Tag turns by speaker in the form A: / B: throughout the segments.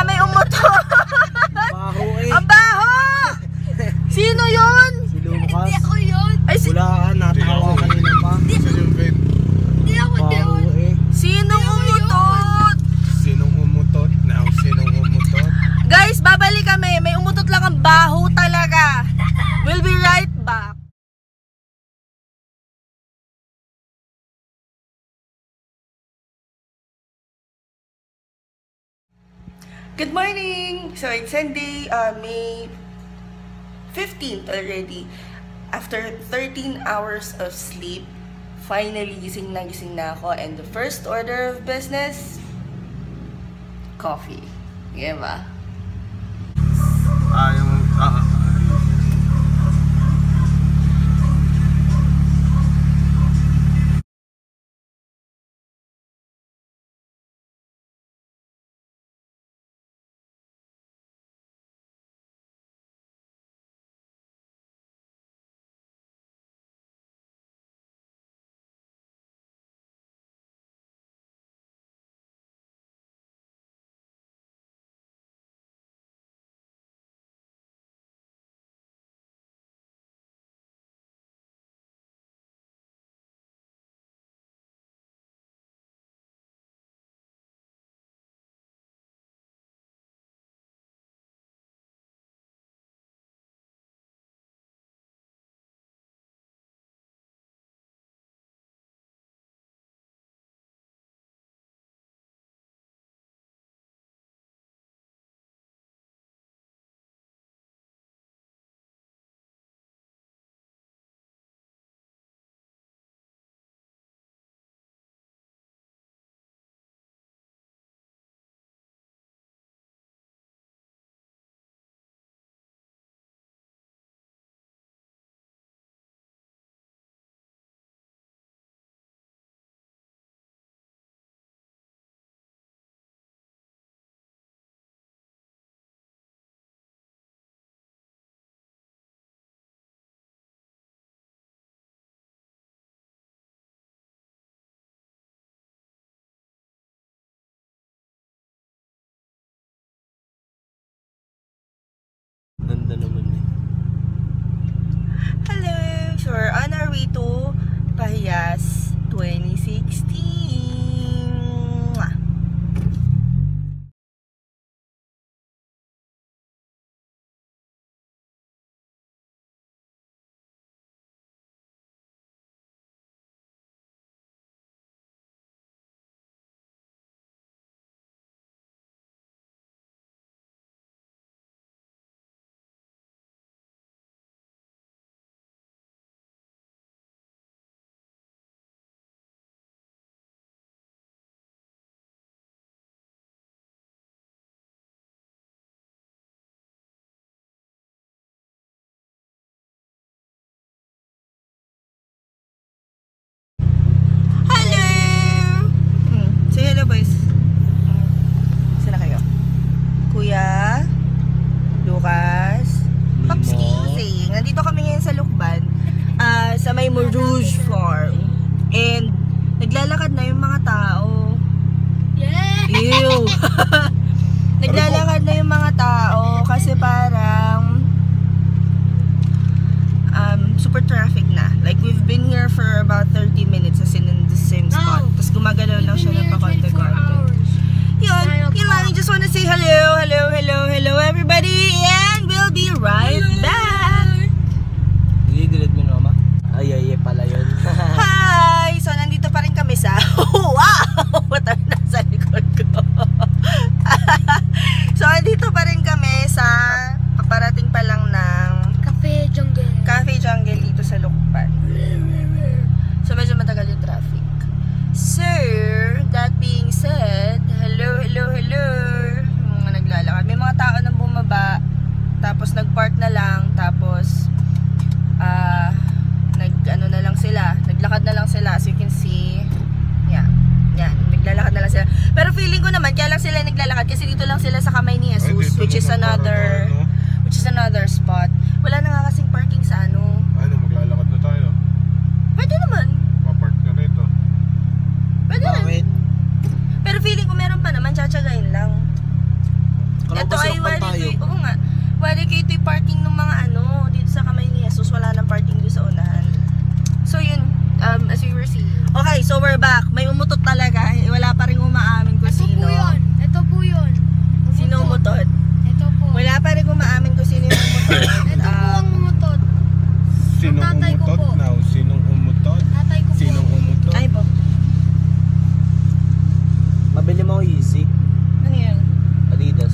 A: may umutot.
B: Baho eh.
A: Ang baho! Sino yun?
B: Si Lucas.
C: Hindi ako yun.
A: Ay,
B: Hulaan, natawa kanina pa.
C: Hindi ako
B: Baho
C: yun.
B: eh.
A: Sinong umutot?
D: Sinong umutot? Now, sinong umutot?
A: Guys, babalik kami. May umutot lang ang baho talaga. We'll be right back. Good morning! So it's Sunday, May 15th already. After 13 hours of sleep, finally gising na ako. And the first order of business, coffee. Yeah ba?
B: Ganda naman eh.
A: Hello! So we're on our way to Pahiyas 2016. Mwah! Say hello, boys. Saan na kayo? Kuya, Lucas, Popski. Nandito kami ngayon sa Lukban, sa may Rouge Farm. And naglalakad na yung mga tao.
C: Yeah!
A: Ew! Naglalakad na yung mga tao kasi parang super traffic na. Like, we've been here for about 30 minutes as in the same spot. Tapos gumagalaw lang siya ng pakonte-konte. Yun lang. I just wanna say hello everybody, and we'll be right back.
B: Delete mo naman. Ay pala yun.
A: Hi! So, nandito pa rin kami sa wow! What are nasa likod ko? So, nandito pa rin kami sa paparating pa lang ng Cafe Jungle dito sa Lukban. So, medyo matagal yung traffic. So, that being said, hello. Mga naglalakad. May mga tao nang bumaba, tapos nagpark na lang, tapos naglakad na lang sila. As you can see, yan, naglalakad na lang sila. Pero feeling ko naman, kaya lang sila naglalakad kasi dito lang sila sa kamay ni Jesus, which is another spot. Wala na nga kasing parking sa ano.
D: Ano, maglalakad na tayo.
A: Pwede naman.
D: Papark na rito.
A: Pwede rin.
B: Bakit?
A: Pero feeling ko meron pa naman, tsatsagain lang. Ito ay
B: Magusulok pa tayo.
A: oo nga. Wari kayo ito'y parking ng mga dito sa kamay ni Jesus. Wala nang parking doon sa unahan. So yun, as we were seeing. Okay, so we're back. May umutot talaga. Wala pa rin umaamin kung
C: Ito
A: sino.
C: po yun. Ito po yun.
A: Sino umutot?
C: Ito po.
A: Wala pa rin umaamin kung sino yung umutot.
C: Ito po ang umutot.
D: Sinong
C: Tatay ko
D: umutot
C: po.
D: now? Sinong umutot?
C: Tatay ko po.
D: Sinong umutot?
A: Ay po.
B: Mabili mo easy.
A: Ano yan?
B: Adidas.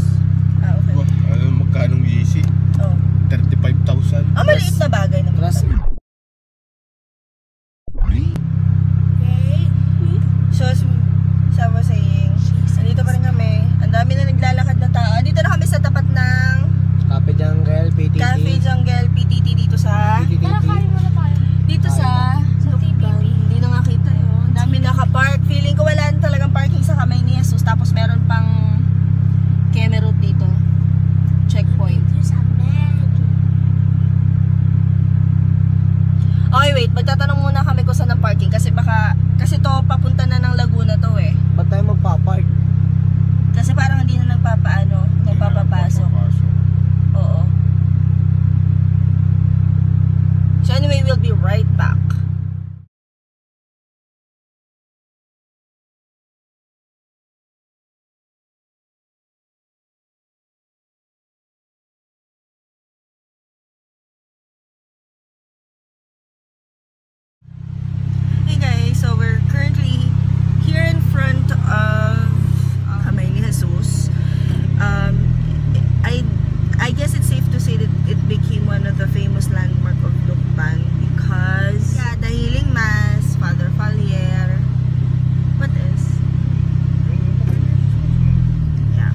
A: Okay.
D: Wah, ano magkanong easy?
A: Oh.
D: 35,000.
A: Maliit na bagay naman.
B: Trust me.
C: Okay.
A: So, as I was saying, nandito pa rin kami. Ang dami na naglalakad na tao. Dito na kami sa tapat ng
B: Cafe Jungle, PTT.
A: Cafe Jungle PTT dito sa
C: Tara, kain muna tayo.
A: dito sa
C: TPP.
A: Hindi na nga kita yun. Ang dami nakapark. Feeling ko wala na talagang parking sa kamay ni Jesus. Tapos meron pang camera dito. Checkpoint. Okay, wait. Magtatanong muna kami kung saan ang parking. Kasi to papunta na ng Laguna to eh.
B: Ba't tayo magpapark?
A: Kasi parang hindi na nagpapapasok. Oo. So anyway, we'll be right back. Hey guys, so we're currently here in front of Kamay ni Jesus. I guess it's safe to say that it became one of the famous landmark of Lucban because the Healing Mass, Father Falier. What is? Yeah.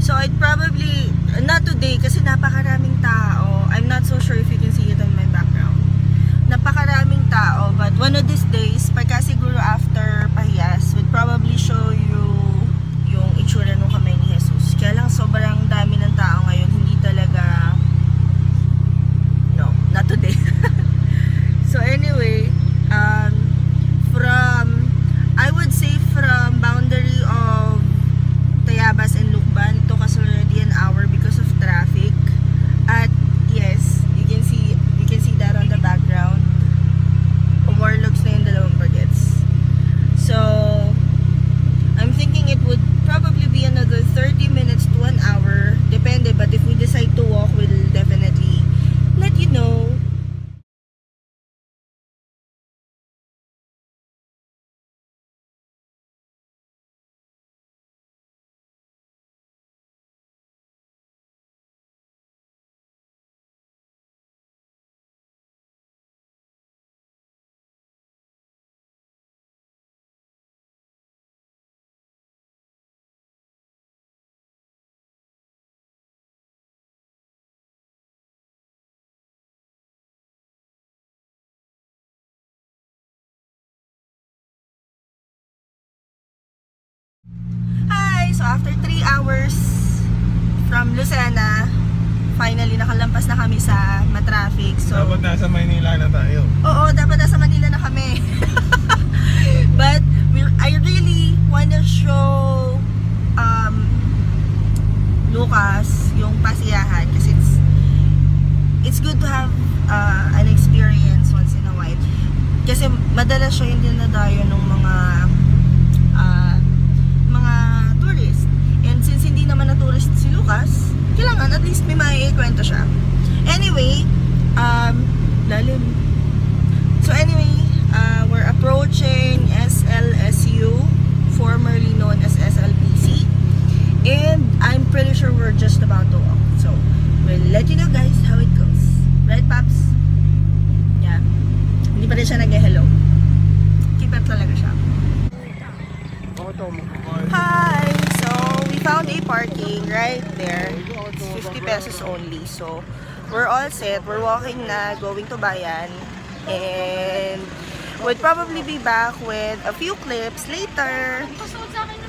A: So I'd probably not today kasi napakaraming tao. I'm not so sure if you can see it on my background. Napakaraming tao, but one of these days, pagka siguro after Pahiyas, would probably show you yung itsura nung kamay ni Jesus. Kaya lang sobrang dami ng tao ngayon, hindi talaga, no, not today. So anyway, I would say from boundary of Tayabas and Lucban, it took us already an hour because of traffic. At yes, you can see that on the background. Overlooks na yung dalawang bagets. So, I'm thinking it would probably be another 30 minutes to an hour. Depende, but if we decide to walk, we'll definitely let you know. Hi! So after 3 hours from Lucena, finally nakalampas na kami sa matraffic. So,
D: Dapat nasa Maynila na tayo.
A: oo, dapat nasa Manila na kami. But I really wanna show Lucas yung pasiyahan kasi it's good to have an experience once in a while. Kasi madalas siya yung dinadayo ng mga tourist. And since hindi naman na tourist si Lucas, kailangan at least may maiikwento siya. Anyway, lalim. So anyway, we're approaching SLSU, formerly known as SLPC. And I'm pretty sure we're just about to walk. So, we'll let you know guys how it goes. Right, Paps? Yeah. Hindi pa rin siya nag-hello. Keeper talaga siya. Hi! So, we found a parking right there. It's 50 pesos only. So, we're all set. We're walking na, going to Bayan. And we'll probably be back with a few clips later.
C: Pasuot sa akin na